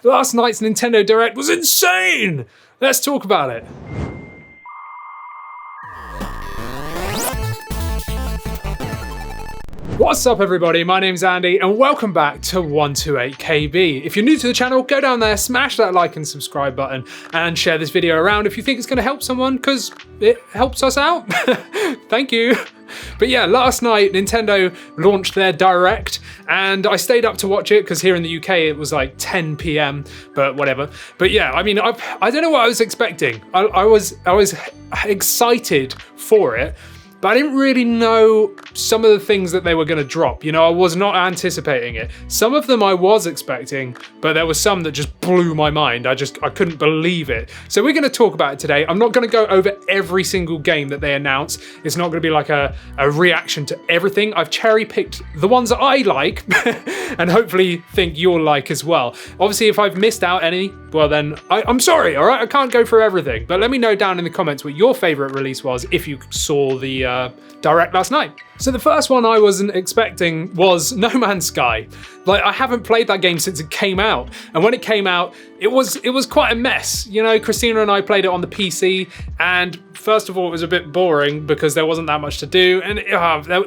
Last night's Nintendo Direct was insane! Let's talk about it. What's up everybody, my name's Andy and welcome back to 128KB. If you're new to the channel, go down there, smash that like and subscribe button and share this video around if you think it's going to help someone, because it helps us out. Thank you. But yeah, last night Nintendo launched their Direct and I stayed up to watch it because here in the UK it was like 10 PM, but whatever. But yeah, I mean, I don't know what I was expecting. I was excited for it, but I didn't really know some of the things that they were going to drop. You know, I was not anticipating it. Some of them I was expecting, but there was some that just blew my mind. I couldn't believe it. So we're going to talk about it today. I'm not going to go over every single game that they announced. It's not going to be like a reaction to everything. I've cherry-picked the ones that I like and hopefully think you'll like as well. Obviously, if I've missed out any, well then, I'm sorry, all right? I can't go through everything, but let me know down in the comments what your favorite release was if you saw the Direct last night. So the first one I wasn't expecting was No Man's Sky. Like, I haven't played that game since it came out, and when it came out, it was quite a mess. You know, Christina and I played it on the PC, and first of all, it was a bit boring because there wasn't that much to do, and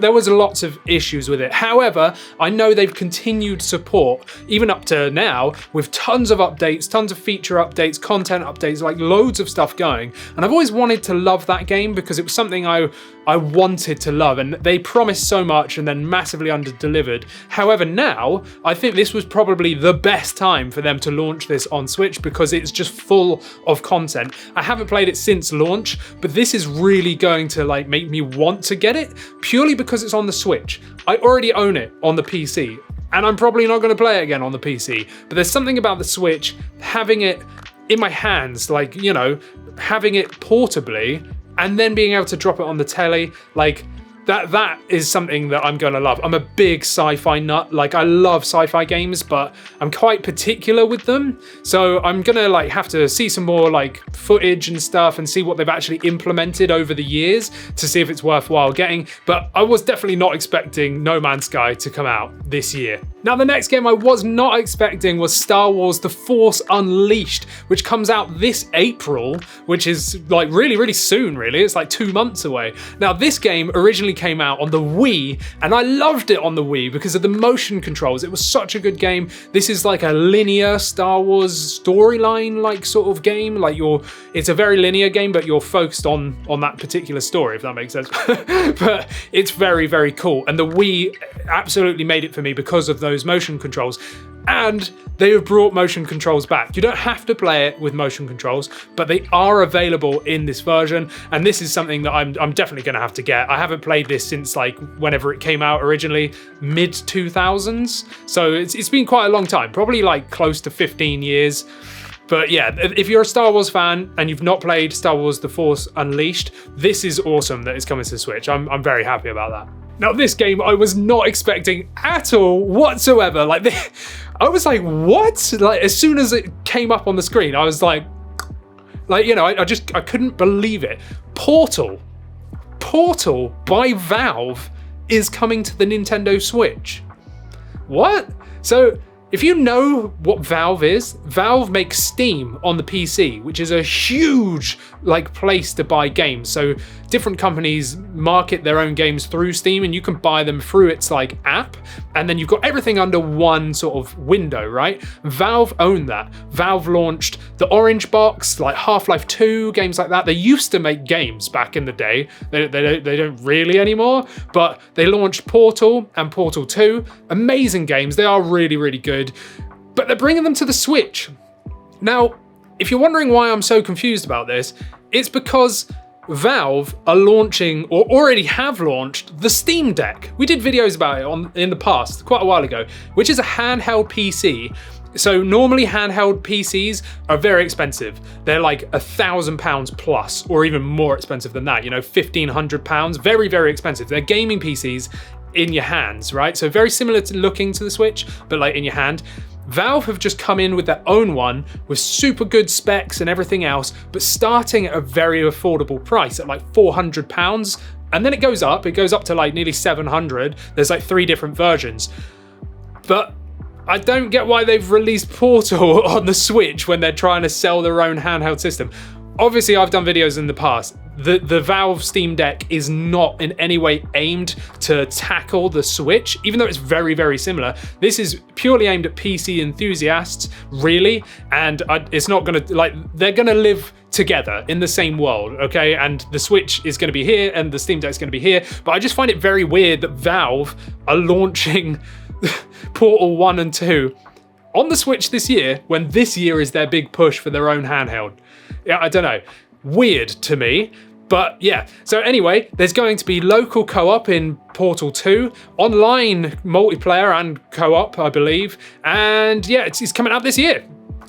there was lots of issues with it. However, I know they've continued support, even up to now, with tons of updates, tons of feature updates, content updates, like loads of stuff going. And I've always wanted to love that game because it was something I wanted to love, and they promised so much and then massively under-delivered. However, now, I think this was probably the best time for them to launch this on Switch because it's just full of content. I haven't played it since launch, but this is really going to like make me want to get it purely because it's on the Switch. I already own it on the PC, and I'm probably not going to play it again on the PC, but there's something about the Switch, having it in my hands, like, you know, having it portably, and then being able to drop it on the telly, like, that is something that I'm gonna love. I'm a big sci-fi nut. Like, I love sci-fi games, but I'm quite particular with them. So I'm gonna like have to see some more like footage and stuff and see what they've actually implemented over the years to see if it's worthwhile getting. But I was definitely not expecting No Man's Sky to come out this year. Now, the next game I was not expecting was Star Wars The Force Unleashed, which comes out this April, which is like really, really soon, really. It's like 2 months away. Now, this game originally came out on the Wii, and I loved it on the Wii because of the motion controls. It was such a good game. This is like a linear Star Wars storyline like sort of game. Like it's a very linear game, but you're focused on that particular story, if that makes sense. But it's very, very cool. And the Wii absolutely made it for me because of those motion controls. And they have brought motion controls back. You don't have to play it with motion controls, but they are available in this version. And this is something that I'm definitely gonna have to get. I haven't played this since like whenever it came out originally, mid 2000s. So it's been quite a long time, probably like close to 15 years. But yeah, if you're a Star Wars fan and you've not played Star Wars The Force Unleashed, this is awesome that it's coming to the Switch. I'm very happy about that. Now, this game I was not expecting at all whatsoever. Like, I was like, what? Like, as soon as it came up on the screen, I was like, you know, I couldn't believe it. Portal by Valve is coming to the Nintendo Switch. What? So, if you know what Valve is, Valve makes Steam on the PC, which is a huge like place to buy games. So different companies market their own games through Steam, and you can buy them through its like app, and then you've got everything under one sort of window, right? Valve own that. Valve launched the Orange Box, like Half-Life 2, games like that. They used to make games back in the day. They don't really anymore, but they launched Portal and Portal 2. Amazing games. They are really, really good, but they're bringing them to the Switch. Now, if you're wondering why I'm so confused about this, it's because Valve are launching, or already have launched, the Steam Deck. We did videos about it in the past, quite a while ago, which is a handheld PC. So normally handheld PCs are very expensive. They're like £1,000 plus, or even more expensive than that, you know, £1,500, very, very expensive. They're gaming PCs in your hands, right? So very similar to looking to the Switch, but like in your hand. Valve have just come in with their own one with super good specs and everything else, but starting at a very affordable price at like £400. And then it goes up to like nearly 700. There's like 3 different versions. But I don't get why they've released Portal on the Switch when they're trying to sell their own handheld system. Obviously, I've done videos in the past. The Valve Steam Deck is not in any way aimed to tackle the Switch, even though it's very, very similar. This is purely aimed at PC enthusiasts, really, and it's not gonna, like, they're gonna live together in the same world, okay? And the Switch is gonna be here, and the Steam Deck is gonna be here, but I just find it very weird that Valve are launching Portal 1 and 2 on the Switch this year, when this year is their big push for their own handheld. Yeah, I don't know. Weird to me. But yeah, so anyway, there's going to be local co-op in Portal 2, online multiplayer and co-op, I believe. And yeah, it's coming out this year.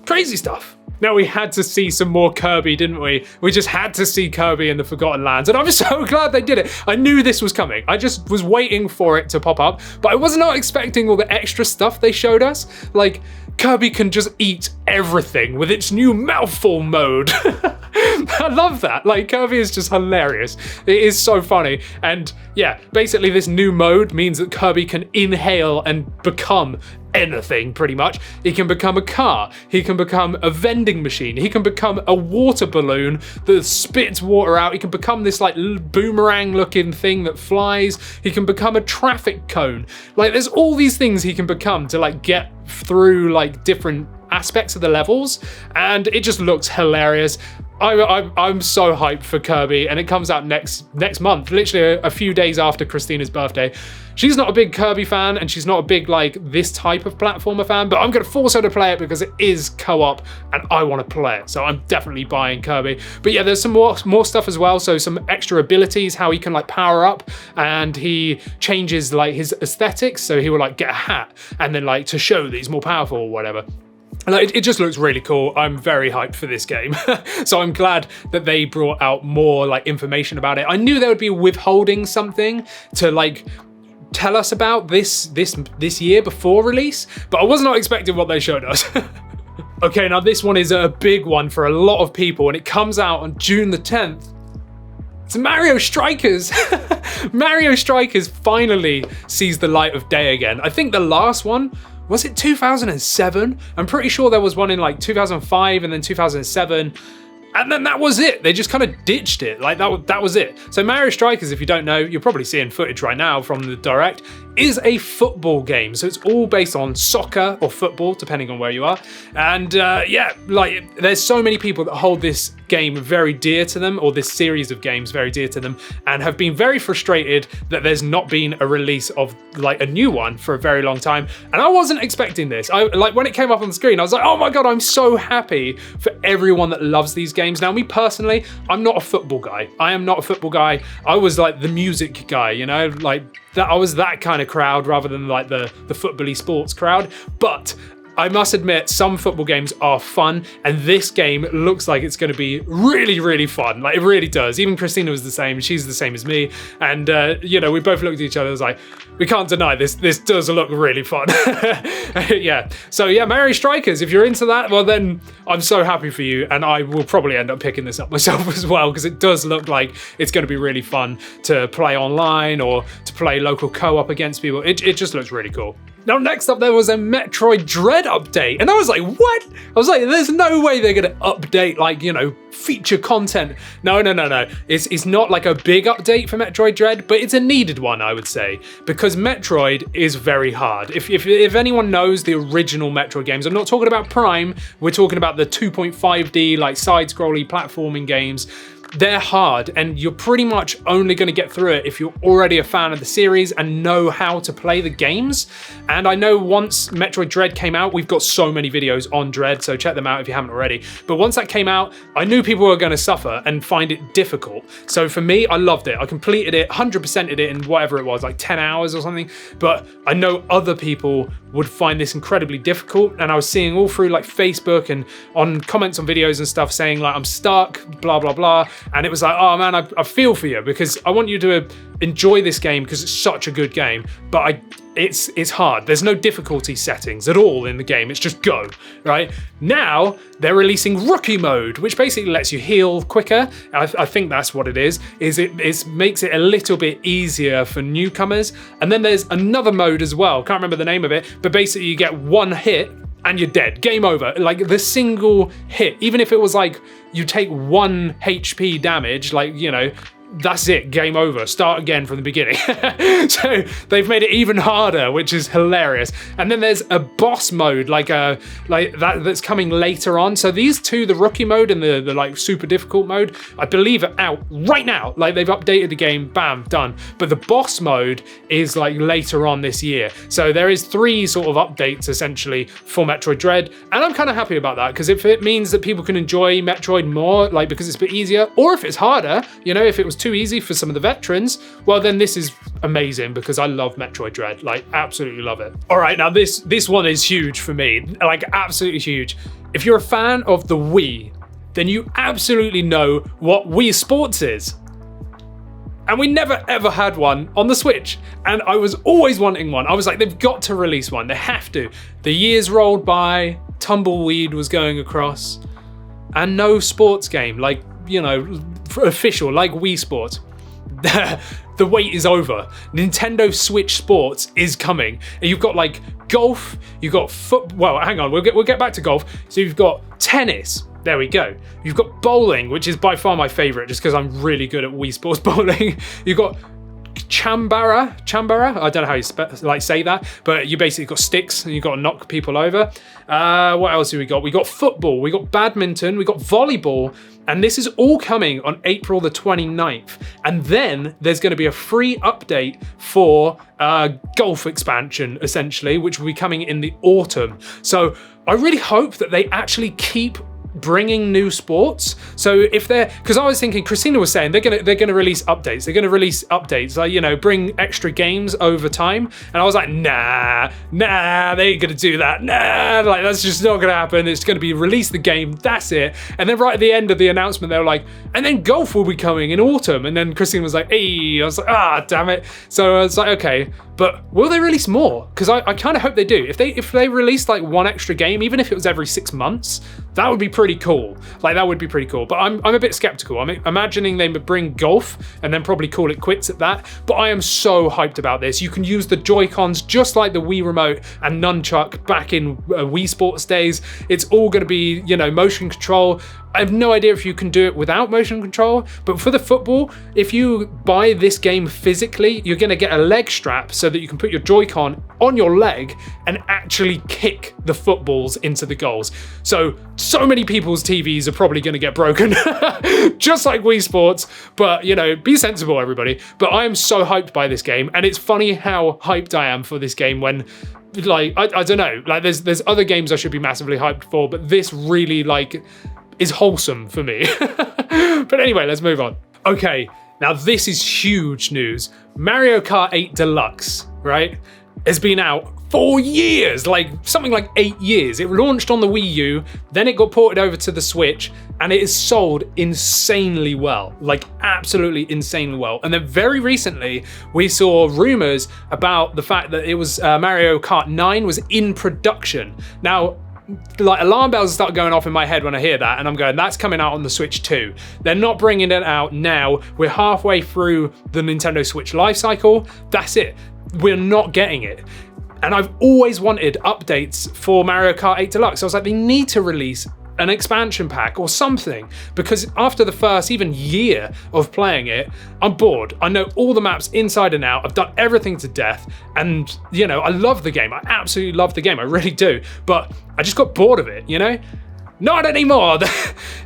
Crazy stuff. Now, we had to see some more Kirby, didn't we? We just had to see Kirby in the Forgotten Lands, and I'm so glad they did it. I knew this was coming. I just was waiting for it to pop up, but I was not expecting all the extra stuff they showed us. Like, Kirby can just eat everything with its new mouthful mode. I love that. Like, Kirby is just hilarious. It is so funny. And yeah, basically this new mode means that Kirby can inhale and become anything, pretty much. He can become a car. He can become a vending machine. He can become a water balloon that spits water out. He can become this like boomerang looking thing that flies. He can become a traffic cone. Like, there's all these things he can become to like get through like different aspects of the levels, and it just looks hilarious. I'm so hyped for Kirby, and it comes out next month, literally a few days after Christina's birthday. She's not a big Kirby fan, and she's not a big like this type of platformer fan, but I'm gonna force her to play it because it is co-op and I want to play it, so I'm definitely buying Kirby. But yeah, there's some more stuff as well, so some extra abilities, how he can like power up, and he changes like his aesthetics, so he will like get a hat and then like to show that he's more powerful or whatever. Like, it just looks really cool. I'm very hyped for this game. So I'm glad that they brought out more like information about it. I knew they would be withholding something to like tell us about this year before release, but I was not expecting what they showed us. Okay, now this one is a big one for a lot of people, and it comes out on June the 10th. It's Mario Strikers! Mario Strikers finally sees the light of day again. I think the last one, was it 2007? I'm pretty sure there was one in like 2005 and then 2007. And then that was it. They just kind of ditched it. Like that was it. So Mario Strikers, if you don't know, you're probably seeing footage right now from the Direct, is a football game. So it's all based on soccer or football, depending on where you are. And yeah, like there's so many people that hold this game very dear to them, or this series of games very dear to them, and have been very frustrated that there's not been a release of like a new one for a very long time. And I wasn't expecting this. Like when it came up on the screen, I was like, oh my God, I'm so happy for everyone that loves these games. Now, me personally, I'm not a football guy. I am not a football guy. I was like the music guy, you know, like that. I was that kind of crowd rather than like the football-y sports crowd. But I must admit, some football games are fun, and this game looks like it's going to be really, really fun. Like, it really does. Even Christina was the same. She's the same as me. And, you know, we both looked at each other and was like, we can't deny this. This does look really fun. Yeah. So, yeah, Mario Strikers, if you're into that, well, then I'm so happy for you. And I will probably end up picking this up myself as well, because it does look like it's going to be really fun to play online or to play local co-op against people. It just looks really cool. Now, next up, there was a Metroid Dread update, and I was like, what? I was like, there's no way they're gonna update, like, you know, feature content. No. It's not like a big update for Metroid Dread, but it's a needed one, I would say, because Metroid is very hard. If anyone knows the original Metroid games, I'm not talking about Prime, we're talking about the 2.5D, like, side-scrolly platforming games. They're hard, and you're pretty much only going to get through it if you're already a fan of the series and know how to play the games. And I know once Metroid Dread came out, we've got so many videos on Dread, so check them out if you haven't already. But once that came out, I knew people were going to suffer and find it difficult. So for me, I loved it. I completed it, 100%ed it in whatever it was, like 10 hours or something. But I know other people would find this incredibly difficult, and I was seeing all through like Facebook and on comments on videos and stuff saying like, I'm stuck, blah, blah, blah. and it was like, oh man, I feel for you, because I want you to enjoy this game because it's such a good game, but it's hard. There's no difficulty settings at all in the game. It's just go, right? Now they're releasing rookie mode, which basically lets you heal quicker. I think that's what it is it makes it a little bit easier for newcomers. And then there's another mode as well. Can't remember the name of it, but basically you get one hit and you're dead. Game over. Like the single hit, even if it was like you take 1 HP damage, like, you know, that's it, game over, start again from the beginning. So they've made it even harder, which is hilarious. And then there's a boss mode like that's coming later on. So these two, the rookie mode and the like super difficult mode, I believe are out right now. Like they've updated the game, bam, done. But the boss mode is like later on this year. So there is 3 sort of updates essentially for Metroid Dread, and I'm kind of happy about that, because if it means that people can enjoy Metroid more, like because it's a bit easier, or if it's harder, you know, if it was too easy for some of the veterans, well then this is amazing, because I love Metroid Dread, like absolutely love it. All right, now this one is huge for me, like absolutely huge. If you're a fan of the Wii, then you absolutely know what Wii Sports is. And we never ever had one on the Switch, and I was always wanting one. I was like, they've got to release one, they have to. The years rolled by, Tumbleweed was going across, and no sports game, like, you know, official, like Wii Sports. The wait is over. Nintendo Switch Sports is coming. And you've got like golf, you've got well, hang on, we'll get back to golf. So you've got tennis. There we go. You've got bowling, which is by far my favorite, just because I'm really good at Wii Sports bowling. You've got chambara. I don't know how you say that, but you basically got sticks and you've got to knock people over. What else do we got? We got football, we got badminton, we got volleyball, and this is all coming on April the 29th. And then there's going to be a free update for golf expansion, essentially, which will be coming in the autumn. So I really hope that they actually keep bringing new sports. So if they're, because I was thinking, Christina was saying they're gonna release updates. They're gonna release updates, like, you know, bring extra games over time. And I was like, nah, they ain't gonna do that. Nah, like that's just not gonna happen. It's gonna be release the game, that's it. And then right at the end of the announcement, they were like, and then golf will be coming in autumn. And then Christina was like, hey, I was like, ah, damn it. So I was like, okay, but will they release more? Because I kind of hope they do. If they released like one extra game, even if it was every 6 months, that would be pretty cool. Like that would be pretty cool. But I'm a bit skeptical. I'm imagining they would bring golf and then probably call it quits at that. But I am so hyped about this. You can use the Joy-Cons just like the Wii Remote and Nunchuck back in Wii Sports days. It's all going to be, you know, motion control. I have no idea if you can do it without motion control, but for the football, if you buy this game physically, you're going to get a leg strap so that you can put your Joy-Con on your leg and actually kick the footballs into the goals. So many people's TVs are probably going to get broken, just like Wii Sports, but, you know, be sensible, everybody. But I am so hyped by this game, and it's funny how hyped I am for this game when, like, I don't know, like there's other games I should be massively hyped for, but this really, like, is wholesome for me. But anyway, let's move on. Okay, now this is huge news. Mario Kart 8 Deluxe, right, has been out for years, like something like 8 years. It launched on the Wii U, then it got ported over to the Switch, and it is sold insanely well, like absolutely insanely well. And then very recently, we saw rumors about the fact that it was Mario Kart 9 was in production. Now, like alarm bells start going off in my head when I hear that, and I'm going, that's coming out on the Switch too. They're not bringing it out now. We're halfway through the Nintendo Switch life cycle. That's it. We're not getting it. And I've always wanted updates for Mario Kart 8 Deluxe. I was like, they need to release an expansion pack or something, because after the first even year of playing it, I'm bored. I know all the maps inside and out. I've done everything to death, and you know, I love the game. I absolutely love the game. I really do. But I just got bored of it, you know? Not anymore.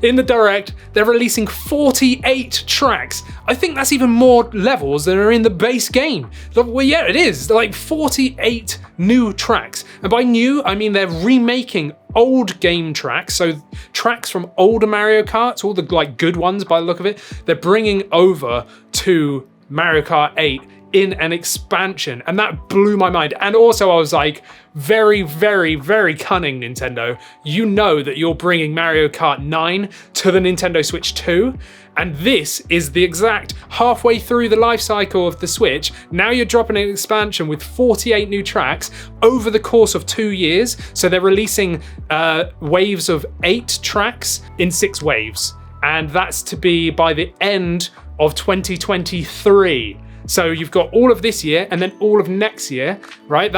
In the Direct, they're releasing 48 tracks. I think that's even more levels than are in the base game. Well, yeah, it is. Like 48 new tracks. And by new, I mean they're remaking old game tracks. So tracks from older Mario Karts, all the like good ones by the look of it, they're bringing over to Mario Kart 8 in an expansion, and that blew my mind. And also I was like, very, very, very cunning, Nintendo. You know that you're bringing Mario Kart 9 to the Nintendo Switch 2, and this is the exact halfway through the life cycle of the Switch. Now you're dropping an expansion with 48 new tracks over the course of 2 years. So they're releasing waves of 8 tracks in 6 waves, and that's to be by the end of 2023. So you've got all of this year and then all of next year, right?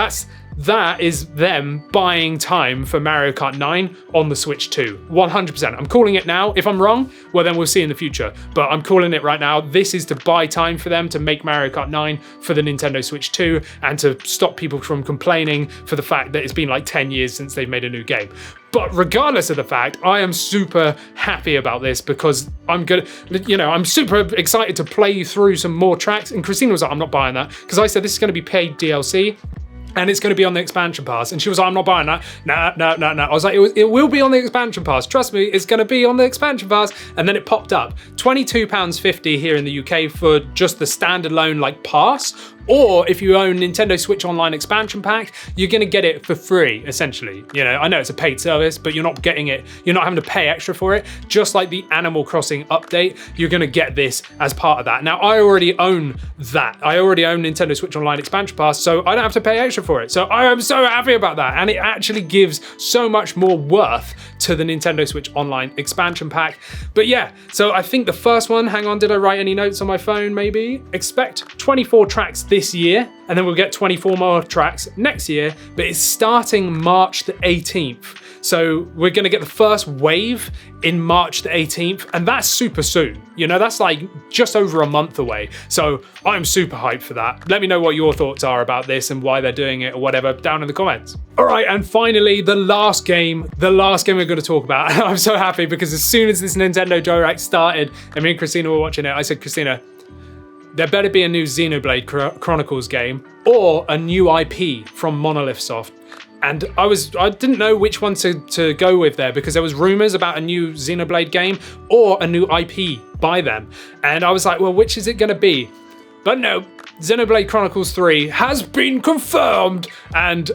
That is them buying time for Mario Kart 9 on the Switch 2. 100%. I'm calling it now. If I'm wrong, well, then we'll see in the future. But I'm calling it right now. This is to buy time for them to make Mario Kart 9 for the Nintendo Switch 2 and to stop people from complaining for the fact that it's been like 10 years since they've made a new game. But regardless of the fact, I am super happy about this because I'm super excited to play you through some more tracks. And Christina was like, I'm not buying that, because I said this is going to be paid DLC. And it's going to be on the expansion pass. And she was like, I'm not buying that. No. I was like, it will be on the expansion pass. Trust me, it's going to be on the expansion pass. And then it popped up. £22.50 here in the UK for just the standalone like pass. Or if you own Nintendo Switch Online expansion pack, you're going to get it for free, essentially. You know, I know it's a paid service, but you're not getting it. You're not having to pay extra for it. Just like the Animal Crossing update, you're going to get this as part of that. Now, I already own that. I already own Nintendo Switch Online expansion pass, so I don't have to pay extra for it. So I am so happy about that. And it actually gives so much more worth to the Nintendo Switch Online expansion pack. But yeah, so I think the first one, hang on, did I write any notes on my phone maybe? Expect 24 tracks this year, and then we'll get 24 more tracks next year, but it's starting March the 18th. So we're going to get the first wave in March the 18th, and that's super soon. You know, that's like just over a month away. So I'm super hyped for that. Let me know what your thoughts are about this and why they're doing it or whatever down in the comments. All right, and finally, the last game we're going to talk about. I'm so happy because as soon as this Nintendo Direct started and me and Christina were watching it, I said, Christina, there better be a new Xenoblade Chronicles game or a new IP from Monolith Soft. And I didn't know which one to go with there because there was rumors about a new Xenoblade game or a new IP by them. And I was like, well, which is it going to be? But no, Xenoblade Chronicles 3 has been confirmed. And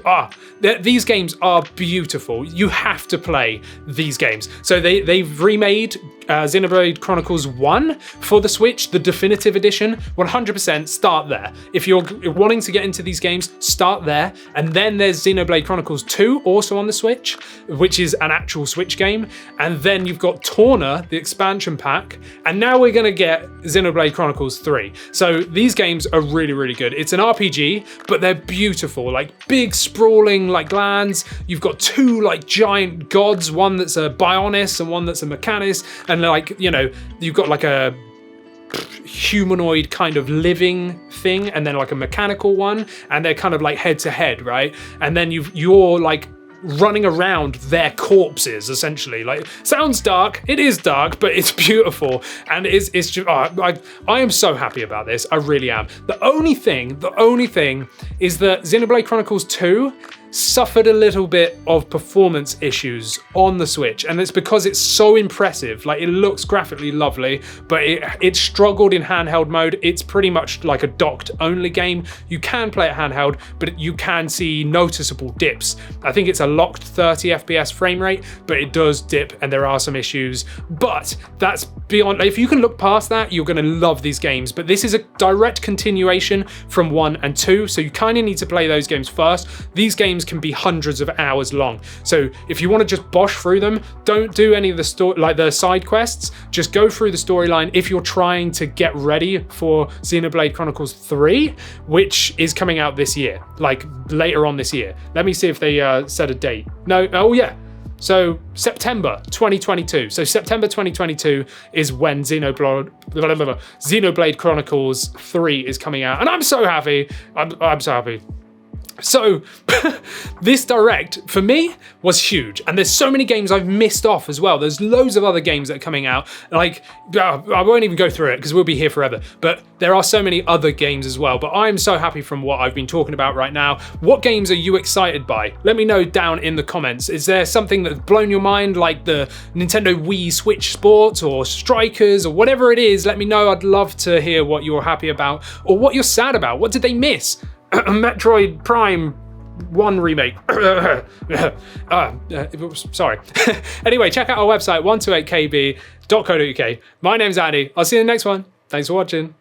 these games are beautiful. You have to play these games. So they've remade Xenoblade Chronicles 1 for the Switch, the definitive edition. 100% start there. If you're wanting to get into these games, start there. And then there's Xenoblade Chronicles 2 also on the Switch, which is an actual Switch game. And then you've got Torna, the expansion pack. And now we're going to get Xenoblade Chronicles 3. So these games are really, really good. It's an RPG, but they're beautiful, like big sprawling like lands. You've got 2 like giant gods, one that's a Bionis and one that's a Mechanis. And like, you know, you've got like a humanoid kind of living thing and then like a mechanical one, and they're kind of like head to head, right? And then you're like running around their corpses essentially. Like, sounds dark, it is dark, but it's beautiful, and it's just I am so happy about this. I really am. The only thing is that Xenoblade Chronicles 2 suffered a little bit of performance issues on the Switch, and it's because it's so impressive. Like, it looks graphically lovely, but it struggled in handheld mode. It's pretty much like a docked only game. You can play it handheld, but you can see noticeable dips. I think it's a locked 30 FPS frame rate, but it does dip and there are some issues. But that's beyond, if you can look past that, you're going to love these games. But this is a direct continuation from 1 and 2, so you kind of need to play those games first. These games can be hundreds of hours long, so if you want to just bosh through them, don't do any of the the side quests. Just go through the storyline if you're trying to get ready for Xenoblade Chronicles 3, which is coming out this year, like later on this year. Let me see if they set a date. No, oh yeah, so September 2022. So September 2022 is when Xenoblade Chronicles 3 is coming out, and I'm so happy. I'm so happy. So this Direct for me was huge, and there's so many games I've missed off as well. There's loads of other games that are coming out, like I won't even go through it because we'll be here forever, but there are so many other games as well. But I'm so happy from what I've been talking about right now. What games are you excited by? Let me know down in the comments. Is there something that's blown your mind, like the Nintendo Wii Switch Sports or Strikers or whatever it is? Let me know. I'd love to hear what you're happy about or what you're sad about. What did they miss? Metroid Prime 1 remake. Sorry. Anyway, check out our website 128kb.co.uk. My name's Andy. I'll see you in the next one. Thanks for watching.